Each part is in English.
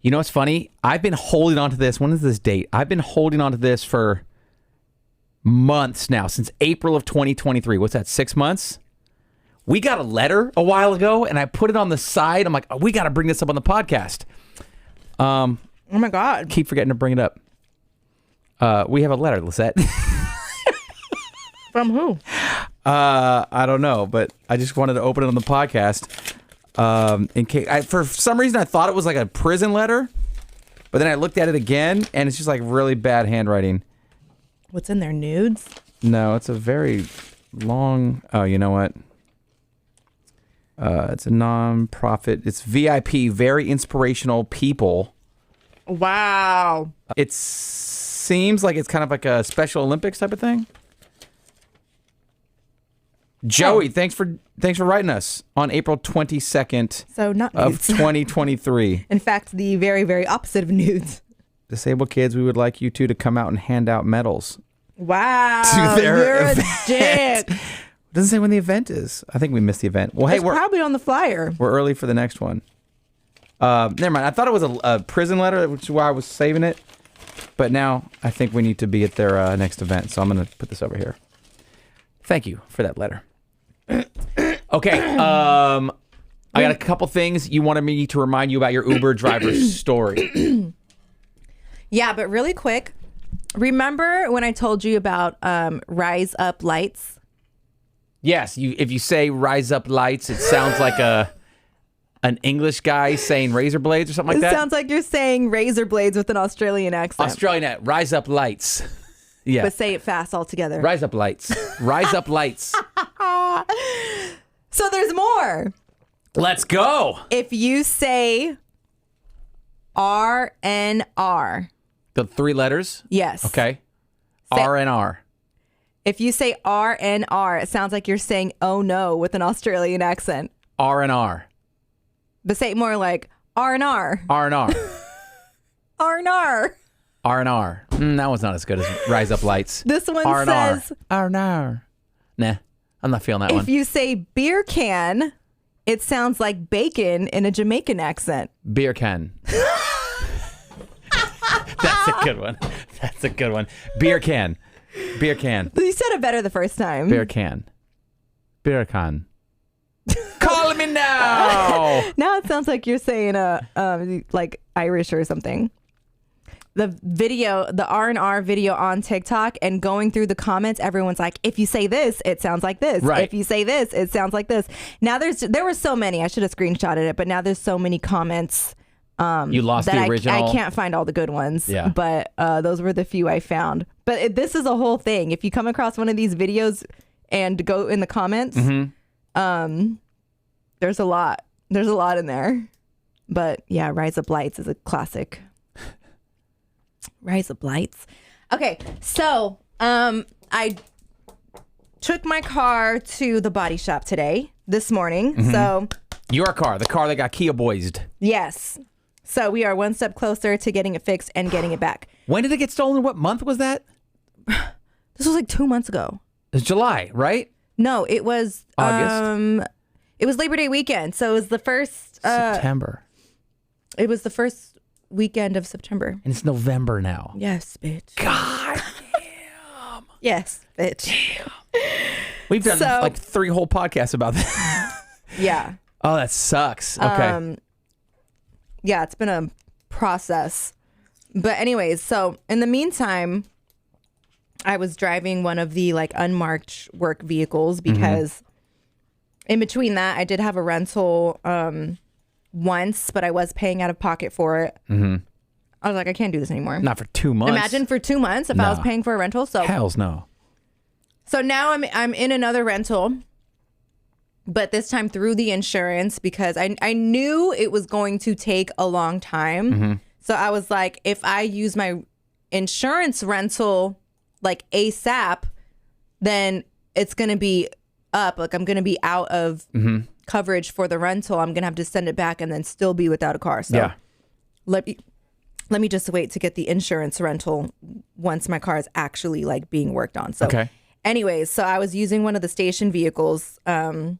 You know what's funny? I've been holding on to this. When is this date? I've been holding on to this for months now, since April of 2023. What's that, 6 months? We got a letter a while ago, and I put it on the side. I'm like, we got to bring this up on the podcast. Oh, my God. Keep forgetting to bring it up. We have a letter, Lizette. From who? I don't know, but I just wanted to open it on the podcast. In case, for some reason, I thought it was like a prison letter, but then I looked at it again, and it's just like really bad handwriting. What's in there? Nudes? No, it's a very long. Oh, you know what? It's a non-profit. It's VIP, very inspirational people. Wow. It seems like it's kind of like a Special Olympics type of thing. Joey, thanks for writing us on April 22nd So not of nudes. 2023. In fact, the very, very opposite of nudes. Disabled kids, we would like you two to come out and hand out medals. Wow. To their you're event. a dick. Doesn't say when the event is. I think we missed the event. Well, hey, It's probably on the flyer. we're early for the next one. Never mind. I thought it was a prison letter, which is why I was saving it. But now I think we need to be at their next event. So I'm going to put this over here. Thank you for that letter. Okay. I got a couple things you wanted me to remind you about your Uber driver story. Yeah, but really quick. Remember when I told you about Rise Up Lights? Yes. If you say rise up lights, it sounds like an English guy saying razor blades or something like that. It sounds like you're saying razor blades with an Australian accent. Australian, rise up lights. Yeah. But say it fast all together. Rise up lights. Rise up lights. So there's more. Let's go. If you say RNR. The three letters? Yes. Okay. Say- RNR. If you say RNR, it sounds like you're saying oh no with an Australian accent. RNR. But say it more like RNR. RNR. RNR. RNR. That one's not as good as Rise Up Lights. This one R&R. says RNR. Nah, I'm not feeling that one. if you say beer can, it sounds like bacon in a Jamaican accent. Beer can. That's a good one. That's a good one. Beer can. Beer can. You said it better the first time. Beer can. Beer can. Call me now. Now it sounds like you're saying like Irish or something. The video, the R&R video on TikTok, and going through the comments, everyone's like, if you say this, it sounds like this. Right. If you say this, it sounds like this. Now there were so many. I should have screenshotted it, but now there's so many comments. You lost that the original. I can't find all the good ones. Yeah. But those were the few I found. But this is a whole thing. If you come across one of these videos and go in the comments, there's a lot. There's a lot in there. But yeah, Rise Up Lights is a classic. Rise Up Lights. Okay, so I took my car to the body shop this morning. So Your car, the car that got Kia boysed. yes. So we are one step closer to getting it fixed and getting it back. When did it get stolen? What month was that? This was like 2 months ago. It was July, right? No, it was August. It was Labor Day weekend, so it was the first. September. It was the first weekend of September. And it's November now. Yes, bitch. God. Yes, bitch. We've done So- like 3 whole podcasts about that. Yeah. Oh, that sucks. Okay. Yeah, it's been a process. But anyways, so in the meantime, I was driving one of the like unmarked work vehicles because in between that, I did have a rental once, but I was paying out of pocket for it. I was like, I can't do this anymore. Not for 2 months. Imagine for 2 months if I was paying for a rental. So Hells no. So now I'm in another rental, but this time through the insurance because I knew it was going to take a long time. So I was like, if I use my insurance rental like ASAP, then it's going to be up. Like I'm going to be out of coverage for the rental. I'm going to have to send it back and then still be without a car. So Yeah. let me just wait to get the insurance rental once my car is actually like being worked on. So Okay. anyways, so I was using one of the station vehicles in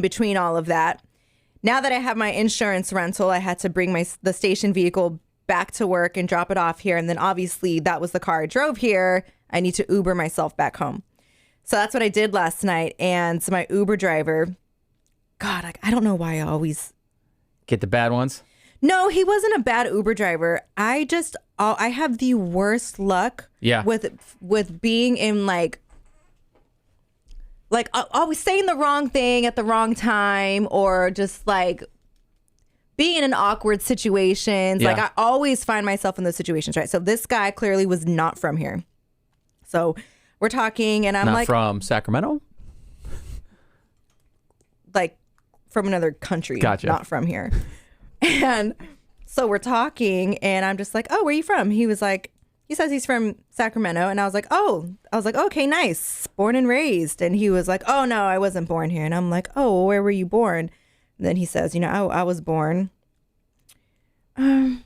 between all of that. now that I have my insurance rental, I had to bring the station vehicle back to work and drop it off here. And then obviously that was the car I drove here. I need to Uber myself back home. So that's what I did last night. And so my Uber driver, God, I don't know why I always get the bad ones. No, he wasn't a bad Uber driver. I have the worst luck with being in like always saying the wrong thing at the wrong time, or just like being in awkward situations. Yeah. Like I always find myself in those situations, right? So this guy clearly was not from here. So we're talking and I'm not like, from Sacramento? Like from another country, Gotcha. Not from here. And so we're talking and I'm just like, oh, where are you from? He says he's from Sacramento. And I was like, okay, nice. Born and raised. And he was like, oh, no, I wasn't born here. And I'm like, oh, where were you born? And then he says, I was born. Are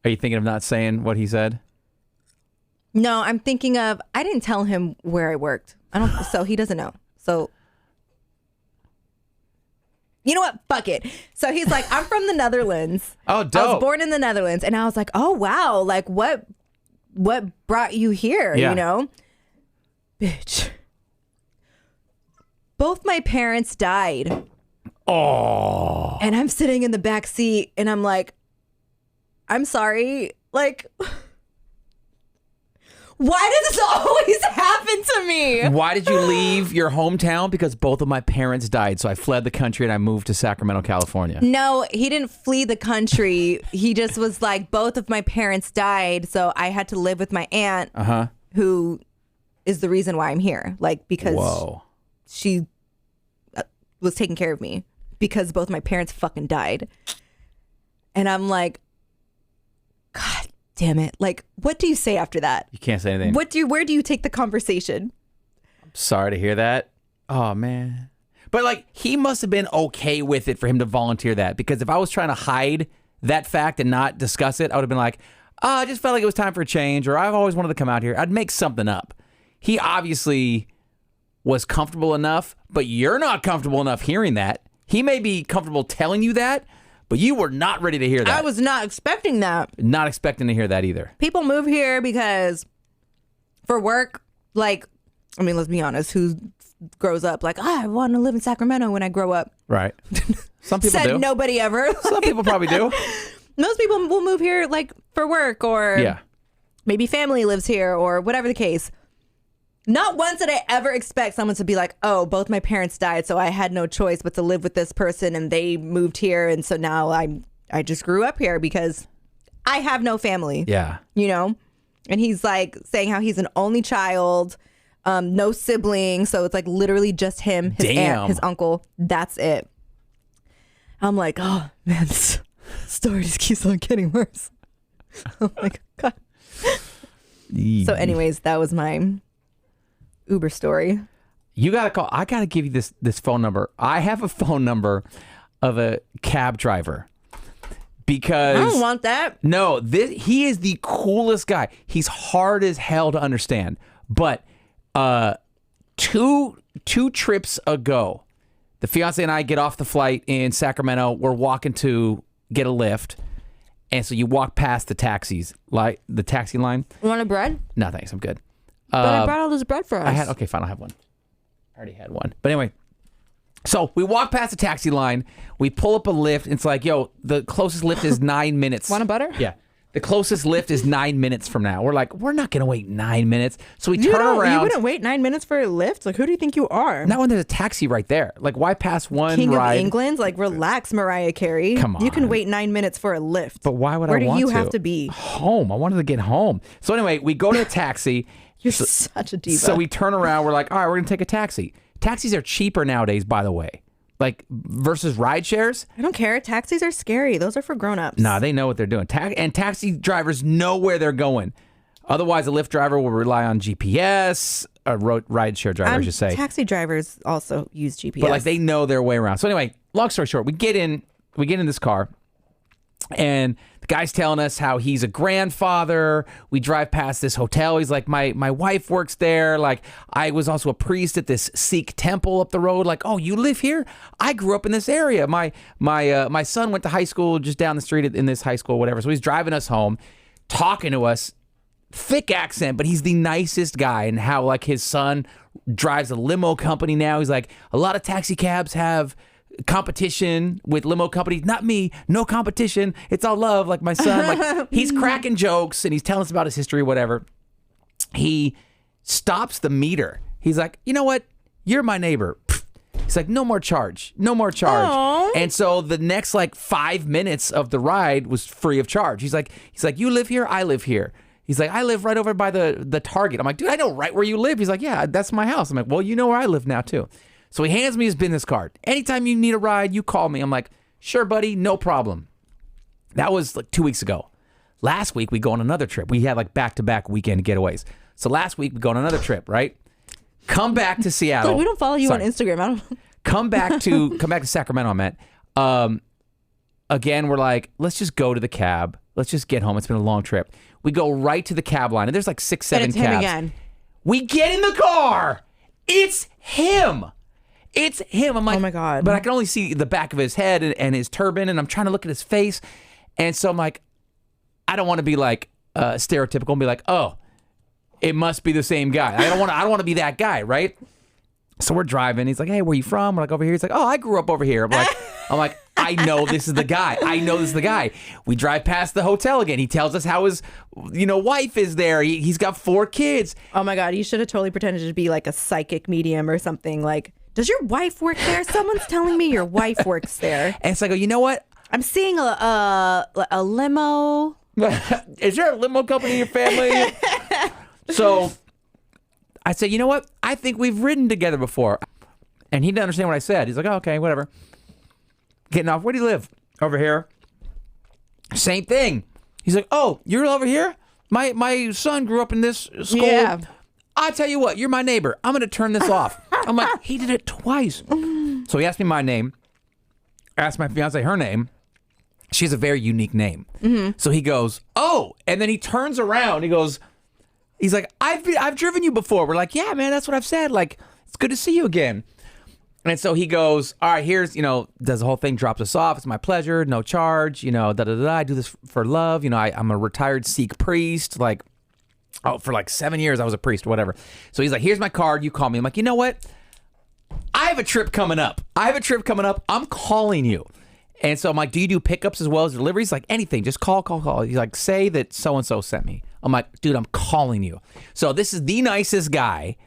you thinking of not saying what he said? No, I'm thinking of, I didn't tell him where I worked. So he doesn't know. So you know what? Fuck it. So he's like, I'm from the Netherlands. Oh, dope. I was born in the Netherlands. And I was like, oh, wow. Like, what brought you here? Yeah. You know? Bitch. Both my parents died. Oh. And I'm sitting in the back seat and I'm like, I'm sorry. Like, why does this always happen to me? Why did you leave your hometown? Because both of my parents died. So I fled the country and I moved to Sacramento, California. No, he didn't flee the country. He just was like, both of my parents died. So I had to live with my aunt, who is the reason why I'm here. Like, because she was taking care of me because both my parents fucking died. And I'm like, God damn it. Like, what do you say after that? You can't say anything. Where do you take the conversation? I'm sorry to hear that. Oh, man. But like, he must have been okay with it for him to volunteer that, because if I was trying to hide that fact and not discuss it, I would have been like, oh, I just felt like it was time for a change, or I've always wanted to come out here. I'd make something up. He obviously was comfortable enough, but you're not comfortable enough hearing that. He may be comfortable telling you that, but you were not ready to hear that. I was not expecting that. Not expecting to hear that either. People move here because for work, like, I mean, let's be honest, who grows up like, I want to live in Sacramento when I grow up? Right. Some people Said do. nobody ever. Some people probably do. Most people will move here like for work, or maybe family lives here, or whatever the case. Not once did I ever expect someone to be like, oh, both my parents died, so I had no choice but to live with this person, and they moved here, and so now I just grew up here because I have no family. Yeah. You know? And he's like saying how he's an only child, no siblings, so it's like literally just him, his aunt, his uncle. That's it. I'm like, oh man, this story just keeps on getting worse. Oh my God. So anyways, that was my Uber story. You gotta call. I gotta give you this phone number. I have a phone number of a cab driver, because I don't want that. No, he is the coolest guy. He's hard as hell to understand. But two trips ago, the fiance and I get off the flight in Sacramento. We're walking to get a lift, and so you walk past the taxis, like the taxi line. You want a bread? No, thanks. I'm good. But I brought all this bread for us. Okay, fine. I'll have one. I already had one. But anyway, so we walk past the taxi line. We pull up a lift. And it's like, yo, the closest lift is 9 minutes. Want a butter? Yeah. The closest lift is 9 minutes from now. We're like, we're not going to wait 9 minutes. So we turn around. You wouldn't wait 9 minutes for a lift? Like, who do you think you are? Not when there's a taxi right there. Like, why pass one King ride? of England? Like, relax, Mariah Carey. Come on. You can wait 9 minutes for a lift. But why would I want to? Where do you have to be? Home. I wanted to get home. So anyway, we go to a taxi. You're such a diva. So we turn around. We're like, all right, we're going to take a taxi. Taxis are cheaper nowadays, by the way. Like, versus ride shares. I don't care. Taxis are scary. Those are for grown-ups. Nah, they know what they're doing. And taxi drivers know where they're going. Otherwise, a Lyft driver will rely on GPS. A ride share driver, I should say. Taxi drivers also use GPS. But like, they know their way around. So anyway, long story short, we get in this car, and The guy's telling us how he's a grandfather. We drive past this hotel. He's like, my wife works there. Like, I was also a priest at this Sikh temple up the road. Like, oh, you live here? I grew up in this area. My son went to high school just down the street in this high school, whatever. So he's driving us home, talking to us, thick accent, but he's the nicest guy. And how like his son drives a limo company now. He's like, a lot of taxi cabs have competition with limo companies. Not me. No competition. It's all love. Like my son, like he's cracking jokes and he's telling us about his history, whatever. He stops the meter. He's like, you know what? You're my neighbor. He's like, no more charge. No more charge. Aww. And so the next like 5 minutes of the ride was free of charge. He's like, you live here? I live here. He's like, I live right over by the Target. I'm like, dude, I know right where you live. He's like, yeah, that's my house. I'm like, well, you know where I live now too. So he hands me his business card. Anytime you need a ride, you call me. I'm like, sure, buddy, no problem. That was like 2 weeks ago. Last week, we go on another trip. We had like back-to-back weekend getaways. So last week, we go on another trip, right? Come back to Seattle. Like, we don't follow you on Instagram. I don't. Come back to Sacramento, I meant. Again, we're like, let's just go to the cab. Let's just get home. It's been a long trip. We go right to the cab line, and there's like 6, 7 cabs. Him again. We get in the car. It's him. It's him. I'm like, oh my God. But I can only see the back of his head and his turban, and I'm trying to look at his face. And so I'm like, I don't want to be like stereotypical and be like, oh, it must be the same guy. I don't want to be that guy, right? So we're driving. He's like, hey, where you from? We're like, over here. He's like, oh, I grew up over here. I'm like, I know this is the guy. I know this is the guy. We drive past the hotel again. He tells us how his, wife is there. He's got 4 kids. Oh my God. You should have totally pretended to be like a psychic medium or something. Like, does your wife work there? Someone's telling me your wife works there. And so I go, you know what? I'm seeing a limo. Is there a limo company in your family? So I said, you know what? I think we've ridden together before. And he didn't understand what I said. He's like, oh, okay, whatever. Getting off. Where do you live? Over here. Same thing. He's like, oh, you're over here? My son grew up in this school. Yeah. I tell you what, you're my neighbor. I'm going to turn this off. I'm like, he did it twice. So he asked me my name. Asked my fiance her name. She has a very unique name. Mm-hmm. So he goes, oh, and then he turns around. He's like, I've driven you before. We're like, yeah, man, that's what I've said. Like, it's good to see you again. And so he goes, all right, here's, does the whole thing, drops us off. It's my pleasure, no charge, da-da-da-da. I do this for love. I'm a retired Sikh priest. Like, for like 7 years, I was a priest, whatever. So he's like, here's my card. You call me. I'm like, you know what? I have a trip coming up. I'm calling you. And so I'm like, do you do pickups as well as deliveries? Like anything, just call. He's like, say that so-and-so sent me. I'm like, dude, I'm calling you. So this is the nicest guy.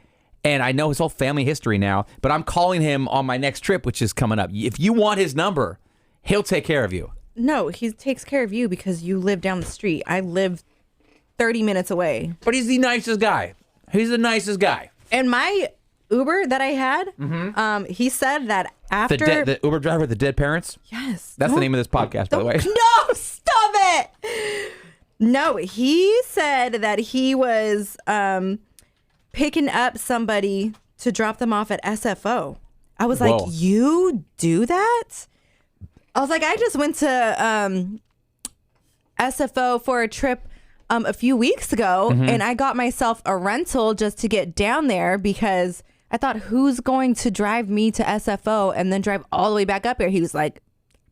And I know his whole family history now, but I'm calling him on my next trip, which is coming up. If you want his number, he'll take care of you. No, he takes care of you because you live down the street. I live 30 minutes away. But he's the nicest guy. And my Uber that I had, he said that after... The Uber driver, the dead parents? Yes. That's the name of this podcast, by the way. No, stop it! No, he said that he was picking up somebody to drop them off at SFO. I was like, you do that? I was like, I just went to SFO for a trip a few weeks ago, and I got myself a rental just to get down there because I thought, who's going to drive me to SFO and then drive all the way back up here? He was like,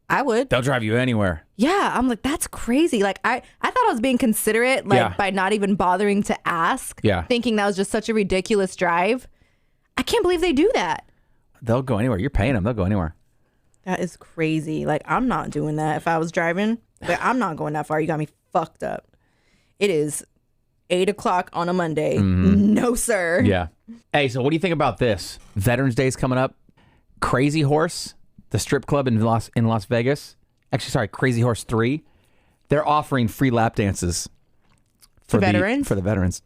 I would. They'll drive you anywhere. Yeah. I'm like, that's crazy. Like, I thought I was being considerate, by not even bothering to ask. Yeah. Thinking that was just such a ridiculous drive. I can't believe they do that. They'll go anywhere. You're paying them. They'll go anywhere. That is crazy. Like, I'm not doing that if I was driving. But I'm not going that far. You got me fucked up. It is 8 o'clock on a Monday. Mm-hmm. No, sir. Yeah. Hey, so what do you think about this? Veterans Day is coming up. Crazy Horse, the strip club in Las Vegas. Actually, sorry, Crazy Horse 3. They're offering free lap dances for veterans. For the veterans.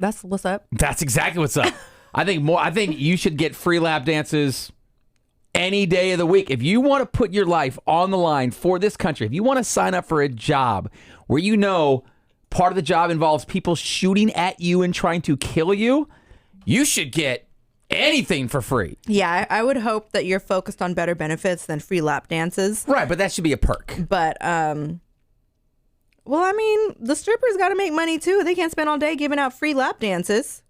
That's what's up. That's exactly what's up. I think you should get free lap dances any day of the week. If you want to put your life on the line for this country, if you want to sign up for a job where part of the job involves people shooting at you and trying to kill you, you should get anything for free. Yeah, I would hope that you're focused on better benefits than free lap dances. Right, but that should be a perk. But, well, I mean, the strippers got to make money too. They can't spend all day giving out free lap dances.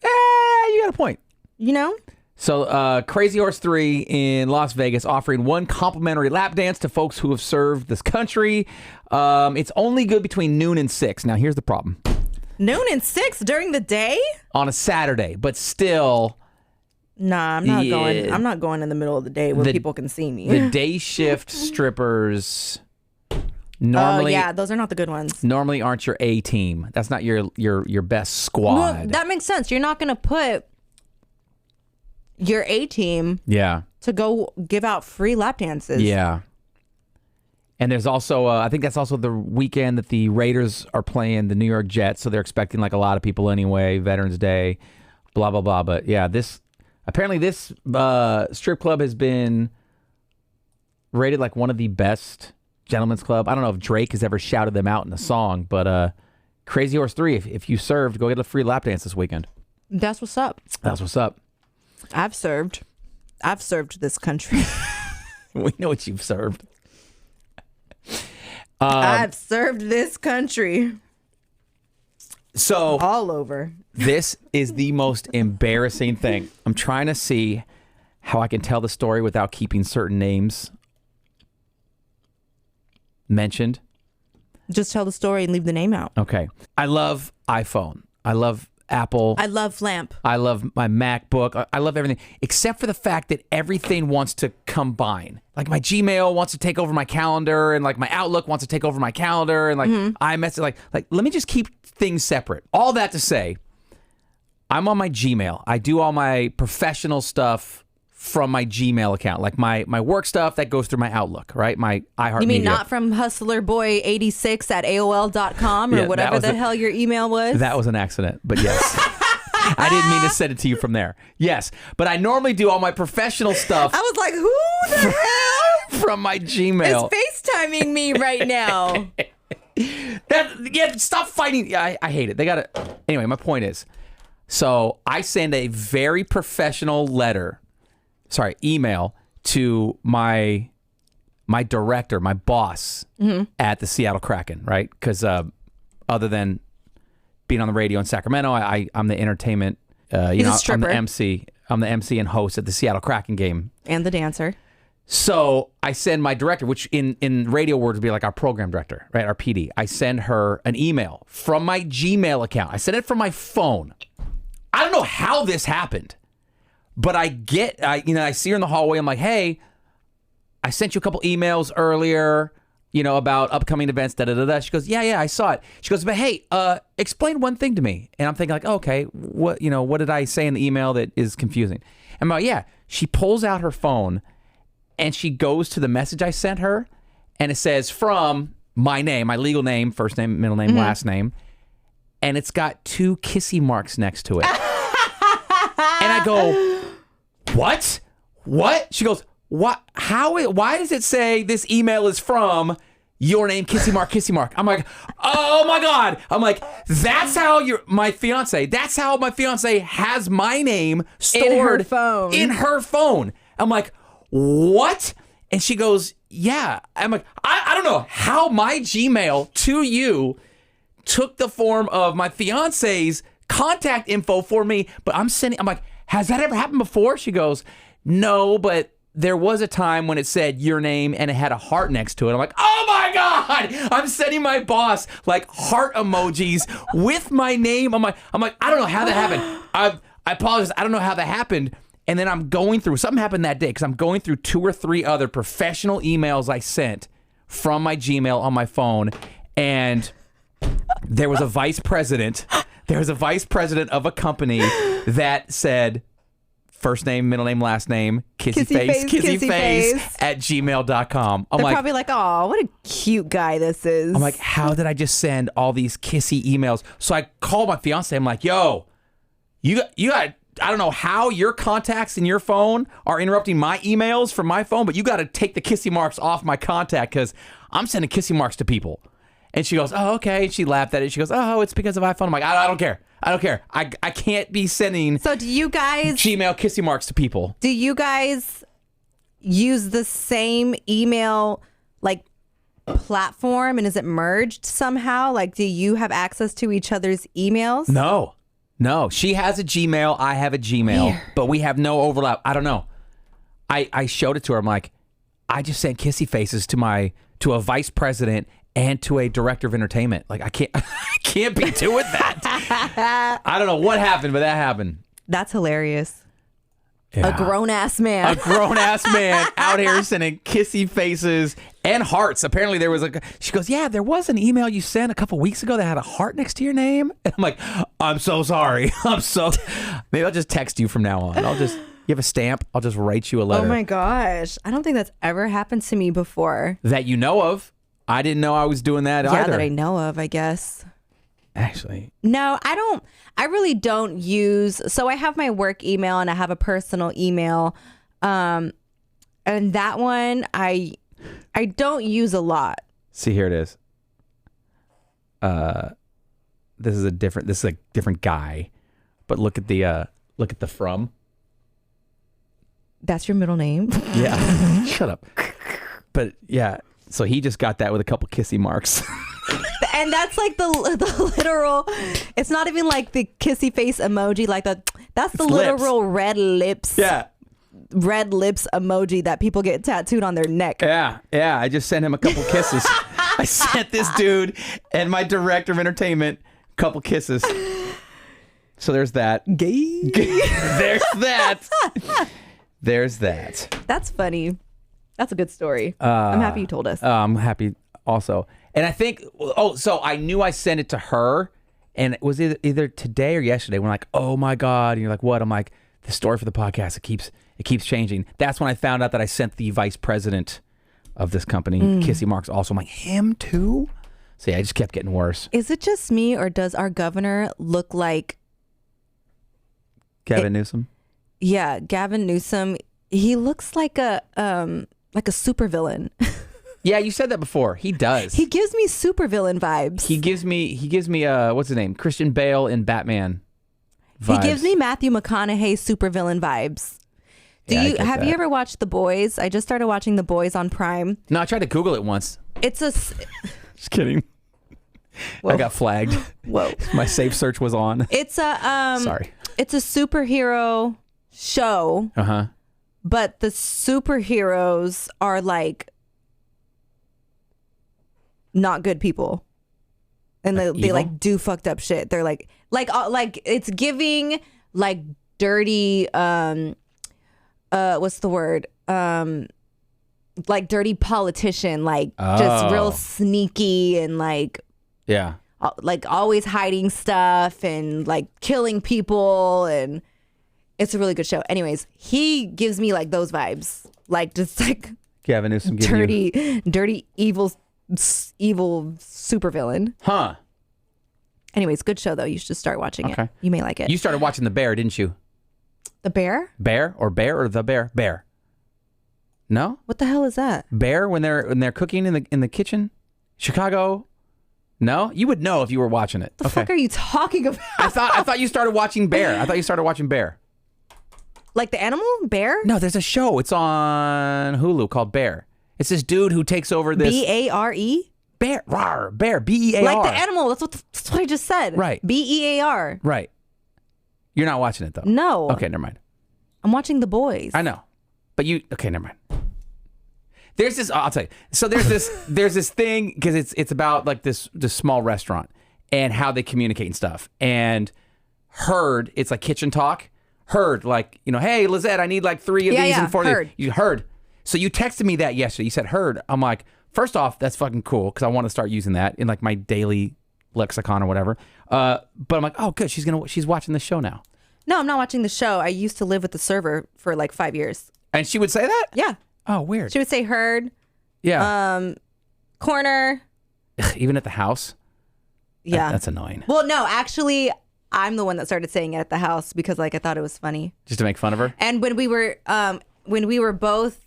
You got a point. You know? So, Crazy Horse 3 in Las Vegas offering 1 complimentary lap dance to folks who have served this country. It's only good between noon and 6. Now, here's the problem. Noon and 6 during the day? On a Saturday, but still... Nah, I'm not going. I'm not going in the middle of the day where people can see me. The day shift strippers normally... Oh, yeah, those are not the good ones. Normally aren't your A team. That's not your best squad. Well, that makes sense. You're not going to put your A team to go give out free lap dances. Yeah. And there's also, I think that's also the weekend that the Raiders are playing the New York Jets, so they're expecting like a lot of people anyway, Veterans Day, blah, blah, blah. But yeah, apparently this strip club has been rated like one of the best gentlemen's club. I don't know if Drake has ever shouted them out in a song, but Crazy Horse 3, if you served, go get a free lap dance this weekend. That's what's up. That's what's up. I've served this country. We know what you've served. I've served this country. So all over. This is the most embarrassing thing. I'm trying to see how I can tell the story without keeping certain names mentioned. Just tell the story and leave the name out. Okay. I love iPhone. I love Apple. I love Lamp. I love my MacBook. I love everything, except for the fact that everything wants to combine. Like my Gmail wants to take over my calendar, and like my Outlook wants to take over my calendar, and like iMessage. Like let me just keep things separate. All that to say, I'm on my Gmail. I do all my professional stuff from my Gmail account, like my work stuff that goes through my Outlook, right? My iHeartMedia. You mean not from hustlerboy86 at AOL.com or whatever the hell your email was? That was an accident, but yes. I didn't mean to send it to you from there. Yes, but I normally do all my professional stuff. I was like, who the hell from my Gmail is FaceTiming me right now? Stop fighting. I hate it. They got to. Anyway, my point is, so I send a very professional email to my director, my boss at the Seattle Kraken, right? Because other than being on the radio in Sacramento, I'm the entertainment. I'm the MC. I'm the MC and host at the Seattle Kraken game, and the dancer. So I send my director, which in radio words would be like our program director, right? Our PD. I send her an email from my Gmail account. I send it from my phone. I don't know how this happened. But I see her in the hallway. I'm like, hey, I sent you a couple emails earlier, about upcoming events, da-da-da-da. She goes, yeah, I saw it. She goes, but hey, explain one thing to me. And I'm thinking like, okay, what did I say in the email that is confusing? And I'm like, yeah. She pulls out her phone and she goes to the message I sent her, and it says from my name, my legal name, first name, middle name, last name, and it's got 2 kissy marks next to it. And I go, what? She goes, what? Why does it say this email is from your name, kissy mark? I'm like, oh my God. I'm like, that's how my fiance has my name stored in her phone. I'm like, what? And she goes, yeah. I'm like, I don't know how my Gmail to you took the form of my fiance's contact info for me, but I'm like, has that ever happened before? She goes, no, but there was a time when it said your name and it had a heart next to it. I'm like, oh my God, I'm sending my boss like heart emojis with my name. I'm like, I don't know how that happened. I apologize. I don't know how that happened. And then I'm going through, something happened that day because I'm going through 2 or 3 other professional emails I sent from my Gmail on my phone. And there was a vice president of a company that said first name, middle name, last name, kissy face at gmail.com. They're probably like, oh, what a cute guy this is. I'm like, how did I just send all these kissy emails? So I called my fiance. I'm like, yo, you got, I don't know how your contacts in your phone are interrupting my emails from my phone, but you got to take the kissy marks off my contact because I'm sending kissy marks to people. And she goes, oh, okay. And she laughed at it. She goes, oh, it's because of iPhone. I'm like, I don't care. I don't care. I can't be sending So do you guys Gmail kissy marks to people. do you guys use the same email like platform, and is it merged somehow? Like, do you have access to each other's emails? No. She has a Gmail. I have a Gmail, but we have no overlap. I don't know. I showed it to her. I'm like, I just sent kissy faces to a vice president and to a director of entertainment. Like, I can't be doing that. I don't know what happened, but that happened. That's hilarious. Yeah. A grown-ass man. A grown-ass man out here sending kissy faces and hearts. Apparently there was she goes, yeah, there was an email you sent a couple weeks ago that had a heart next to your name. And I'm like, I'm so sorry. Maybe I'll just text you from now on. You have a stamp. I'll just write you a letter. Oh my gosh. I don't think that's ever happened to me before. That you know of. I didn't know I was doing that either. Yeah, that I know of, I guess. Actually. No, I really don't use. So I have my work email and I have a personal email. And that one I don't use a lot. See, here it is. This is a different guy. But look at the from. That's your middle name? Yeah. Shut up. But yeah, so he just got that with a couple kissy marks. And that's like the literal, it's not even like the kissy face emoji, like that's the literal red lips. Yeah. Red lips emoji that people get tattooed on their neck. Yeah. I just sent him a couple kisses. I sent this dude and my director of entertainment a couple kisses. So there's that. Gay. There's that. There's that. That's funny. That's a good story. I'm happy you told us. I'm happy also. And I think, so I knew I sent it to her, and it was either today or yesterday when I'm like, oh my God. And you're like, what? I'm like, the story for the podcast, it keeps changing. That's when I found out that I sent the vice president of this company, kissy marks also. I'm like, him too? So yeah, it just kept getting worse. Is it just me, or does our governor look like Gavin Newsom? Yeah, Gavin Newsom. He looks like a supervillain. Yeah, you said that before. He does. He gives me supervillain vibes. He gives me what's his name? Christian Bale in Batman vibes. He gives me Matthew McConaughey supervillain vibes. Have you ever watched The Boys? I just started watching The Boys on Prime. No, I tried to Google it once. It's a Just kidding. Whoa. I got flagged. Whoa. My safe search was on. It's a sorry. It's a superhero show. Uh-huh. But the superheroes are like not good people, and they like do fucked up shit. They're like it's giving like dirty what's the word, like dirty politician, like just real sneaky and like always hiding stuff and like killing people, and it's a really good show. Anyways, he gives me like those vibes, like just like Gavin Newsom, dirty evil supervillain. Huh. Anyways, good show though. You should just start watching it. You may like it. You started watching The Bear, didn't you? The Bear? Bear or The Bear? Bear. No? What the hell is that? Bear when they're cooking in the kitchen? Chicago? No? You would know if you were watching it. The fuck are you talking about? I thought you started watching Bear. Like the animal? Bear? No, there's a show. It's on Hulu called Bear. It's this dude who takes over this... B-A-R-E? Bear. Rawr, Bear. B-E-A-R. Like the animal. That's what I just said. Right. B-E-A-R. Right. You're not watching it, though. No. Okay, never mind. I'm watching The Boys. I know. But okay, never mind. There's this... I'll tell you. So there's this thing, because it's about like this small restaurant and how they communicate and stuff. And Heard, it's like kitchen talk. Heard, like, hey, Lizette, I need like 3 of these and 4 of these. You heard. So you texted me that yesterday. You said heard. I'm like, first off, that's fucking cool because I want to start using that in like my daily lexicon or whatever. But I'm like, oh, good. She's watching the show now. No, I'm not watching the show. I used to live with the server for like 5 years. And she would say that? Yeah. Oh, weird. She would say heard. Yeah. Corner. Even at the house? Yeah. That's annoying. Well, no, actually, I'm the one that started saying it at the house because like I thought it was funny. Just to make fun of her? And when we were both,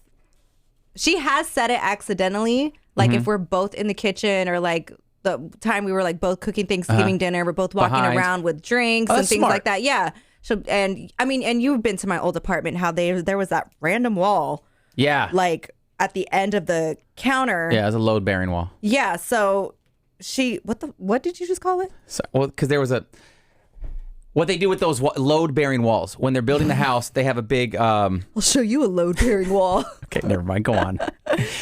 she has said it accidentally. Like if we're both in the kitchen or like the time we were like both cooking Thanksgiving dinner. We're both walking Behind. around with drinks Oh, and that's things smart. like that. Yeah. So, and I mean, and you've been to my old apartment, how there was that random wall, Yeah. like at the end of the counter. Yeah, it was a load bearing wall. Yeah. So what did you just call it? So, well, because there was what they do with those load bearing walls when they're building the house, they have a big. I'll show you a load bearing wall. Okay, never mind. Go on.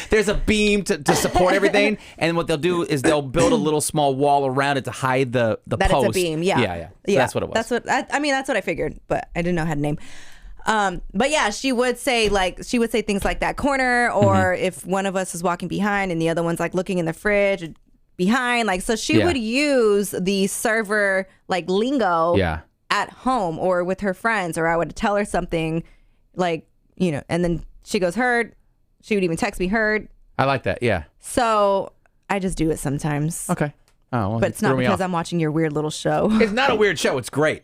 There's a beam to support everything, and what they'll do is they'll build a little small wall around it to hide the That post. it's a beam. Yeah. Yeah. So that's what it was. That's what I mean. That's what I figured, but I didn't know how to name. But yeah, she would say things like that corner, or if one of us is walking behind and the other one's like looking in the fridge behind, like, so she would use the server like lingo at home or with her friends, or I would tell her something like, and then she goes, heard. She would even text me, heard. I like that. Yeah. So I just do it sometimes. Okay. Oh, well, But it's not because I'm watching your weird little show. It's not a weird show. It's great,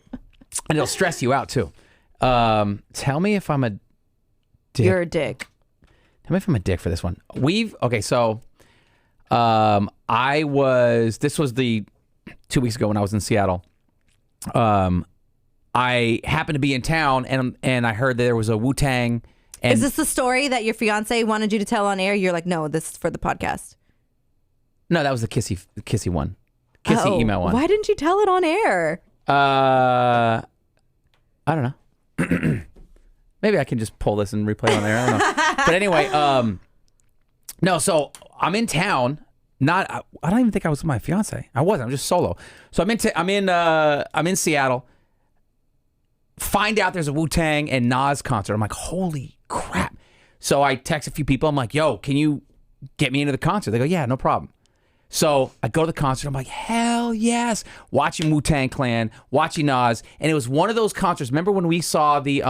and it'll stress you out too. Tell me if I'm a dick. You're a dick. Tell me if I'm a dick for this one. So this was the 2 weeks ago when I was in Seattle. I happened to be in town and I heard that there was a Wu-Tang. And Is this the story that your fiance wanted you to tell on air? You're like, no, this is for the podcast. no, that was the kissy one. Kissy email one. Why didn't you tell it on air? I don't know. Maybe I can just pull this and replay it on there. I don't know. But anyway, no, so I'm in town. I don't even think I was with my fiance. I wasn't. I'm just solo. So I'm in Seattle. Find out there's a Wu-Tang and Nas concert. I'm like, holy crap. So I text a few people. I'm like, yo, can you get me into the concert? They go, yeah, no problem. So I go to the concert. I'm like, hell yes. Watching Wu-Tang Clan, watching Nas. And it was one of those concerts. Remember when we saw the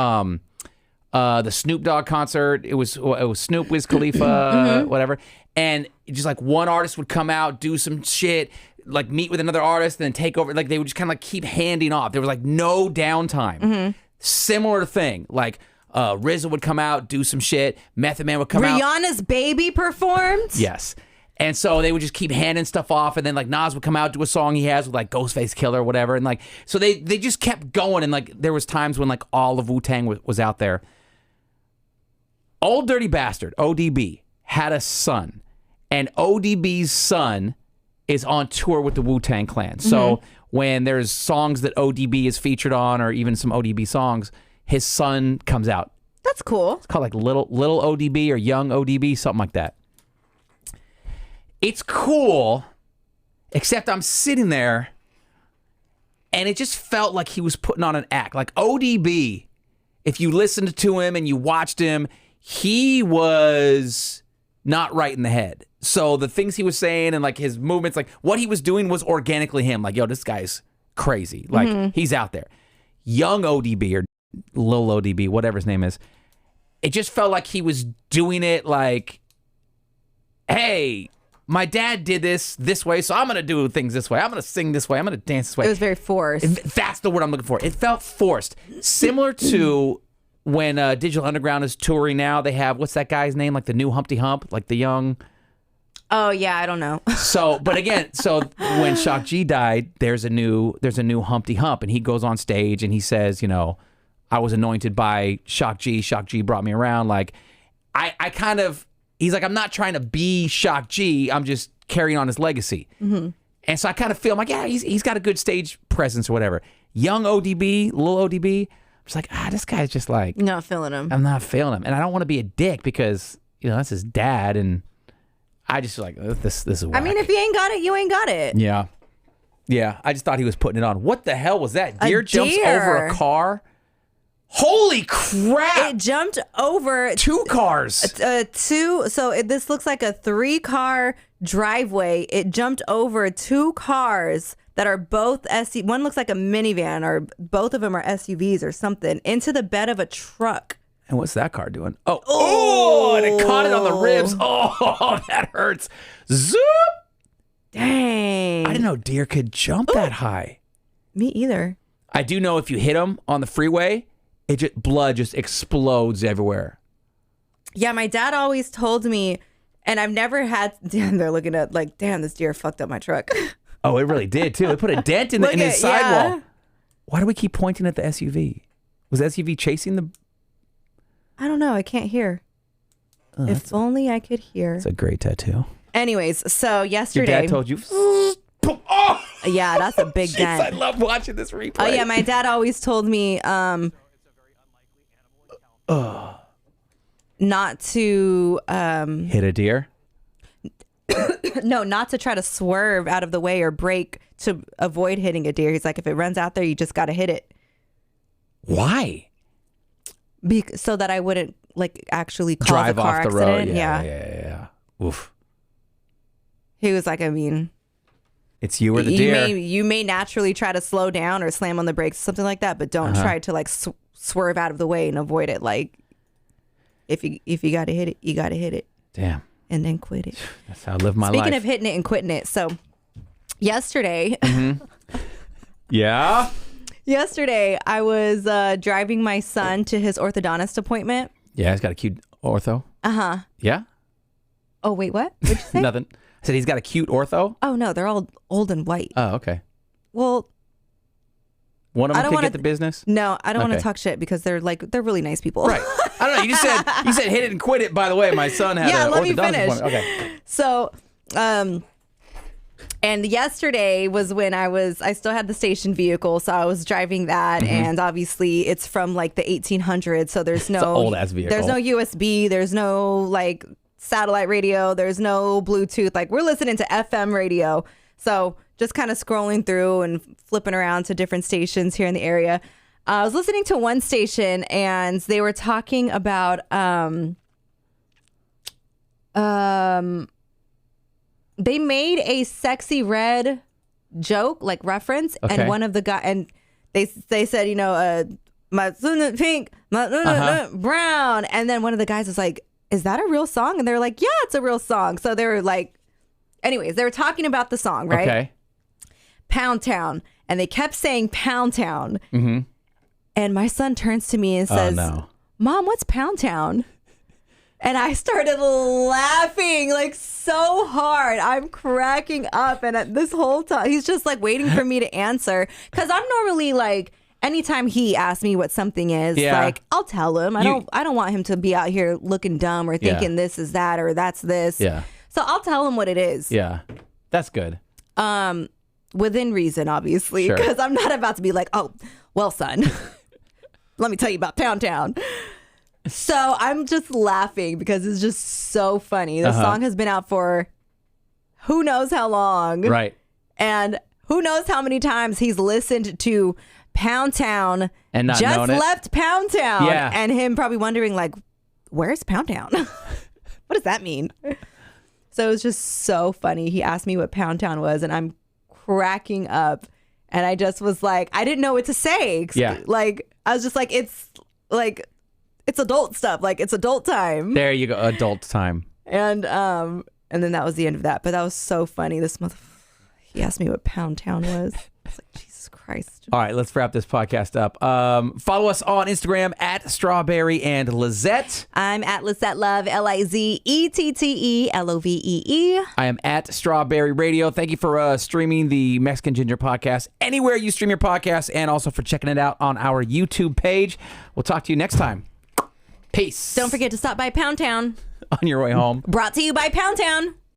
Snoop Dogg concert? It was Snoop, Wiz Khalifa, whatever. And just like one artist would come out, do some shit, like meet with another artist, and then take over. Like they would just kind of like keep handing off. There was like no downtime. Similar thing. Like RZA would come out, do some shit. Method Man would come out. Rihanna's Baby performed? Yes. And so they would just keep handing stuff off, and then like Nas would come out, do a song he has with like Ghostface Killer or whatever, and like so they just kept going, and like there was times when like all of Wu-Tang was out there. Old Dirty Bastard, ODB, had a son, and ODB's son is on tour with the Wu-Tang Clan. So when there's songs that ODB is featured on, or even some ODB songs, his son comes out. That's cool. It's called like little ODB or young ODB, something like that. It's cool, except I'm sitting there, and it just felt like he was putting on an act. Like ODB, if you listened to him and you watched him, he was not right in the head. So the things he was saying and like his movements, like what he was doing was organically him. Like, yo, this guy's crazy. Like he's out there. Young ODB or Lil ODB, whatever his name is, it just felt like he was doing it like, hey, my dad did this way, so I'm going to do things this way. I'm going to sing this way. I'm going to dance this way. It was very forced. That's the word I'm looking for. It felt forced. Similar to when Digital Underground is touring now. They have, what's that guy's name? Like the new Humpty Hump? Like the young... Oh, yeah, I don't know. So, but again, so when Shock G died, there's a new Humpty Hump, and he goes on stage and he says, you know, I was anointed by Shock G. Shock G brought me around. Like, I kind of... He's like, I'm not trying to be Shock G. I'm just carrying on his legacy. And so I kind of feel I'm like, yeah, he's got a good stage presence or whatever. Young ODB, little ODB, I'm just like, this guy's just like... Not feeling him. I'm not feeling him. And I don't want to be a dick because, you know, that's his dad. And I just feel like, this is whack. I mean, if you ain't got it, you ain't got it. Yeah. Yeah. I just thought he was putting it on. What the hell was that? Deer jumps over a car? Holy crap! It jumped over 2 cars. So this looks like a 3-car driveway. It jumped over 2 cars that are both SUVs. One looks like a minivan, or both of them are SUVs or something, into the bed of a truck. And what's that car doing? Oh, and it caught it on the ribs. Oh, that hurts. Zoop! Dang. I didn't know deer could jump that high. Me either. I do know if you hit them on the freeway, blood just explodes everywhere. Yeah, my dad always told me And I've never had, damn, they're looking at like, damn, this deer fucked up my truck. Oh, it really did too. It put a dent in his sidewall. Yeah. Why do we keep pointing at the SUV? Was the SUV chasing the... I don't know. I can't hear. Oh, if only I could hear. It's a great tattoo. Anyways, so yesterday. Your dad told you... Oh! Yeah, that's a big Jeez, dent. I love watching this replay. Oh, yeah. My dad always told me not to... hit a deer? No, not to try to swerve out of the way or brake to avoid hitting a deer. He's like, if it runs out there, you just got to hit it. Why? So that I wouldn't like actually cause Drive a car off the accident. road. Yeah. Oof. He was like, I mean, it's you or the deer. You may naturally try to slow down or slam on the brakes, something like that, but don't try to like swerve out of the way and avoid it. Like, if you got to hit it, you got to hit it. Damn. And then quit it. That's how I live my life. Speaking of hitting it and quitting it, so yesterday, yeah. Yesterday I was driving my son to his orthodontist appointment. Yeah, he's got a cute ortho. Yeah. Oh wait, what? What'd you say? Nothing. I said he's got a cute ortho. Oh no, they're all old and white. Oh, okay. Well, one of them could get the business. No, I don't want to talk shit because they're really nice people. Right. I don't know. You said hit it and quit it. By the way, my son had an let me orthodontist finish. appointment. Okay. So, and yesterday was when I still had the station vehicle, so I was driving that, and obviously it's from like the 1800s, so there's no old ass vehicle. There's no USB, there's no like satellite radio, there's no Bluetooth. Like we're listening to FM radio, so just kind of scrolling through and flipping around to different stations here in the area. I was listening to one station, and they were talking about they made a Sexy Red joke, like reference, and one of the guys, and they said, my son pink, my brown, and then one of the guys was like, "Is that a real song?" And they're like, "Yeah, it's a real song." So they were like, anyways, they were talking about the song, right? Okay. Pound Town, and they kept saying Pound Town, and my son turns to me and says, "Mom, what's Pound Town?" And I started laughing like so hard. I'm cracking up. And this whole time, he's just like waiting for me to answer. Because I'm normally like, anytime he asks me what something is, like, I'll tell him. I don't want him to be out here looking dumb or thinking this is that or that's this. Yeah. So I'll tell him what it is. Yeah. That's good. Within reason, obviously. Because I'm not about to be like, oh, well, son, let me tell you about Pound Town. So I'm just laughing because it's just so funny. The song has been out for who knows how long. Right. And who knows how many times he's listened to Pound Town and not just left it. Pound Town. Yeah. And him probably wondering, like, where's Pound Town? What does that mean? So it was just so funny. He asked me what Pound Town was, and I'm cracking up. And I just was like, I didn't know what to say. Yeah. Like, I was just like, it's adult stuff. Like, it's adult time. There you go. Adult time. And then that was the end of that. But that was so funny. This he asked me what Pound Town was. I was like, Jesus Christ. All right, let's wrap this podcast up. Follow us on Instagram at Strawberry and Lizette. I'm at Lizette Love, LIZETTELOVEE. I am at Strawberry Radio. Thank you for streaming the Mexican Ginger podcast anywhere you stream your podcast, and also for checking it out on our YouTube page. We'll talk to you next time. Peace. Don't forget to stop by Pound Town. On your way home. Brought to you by Pound Town.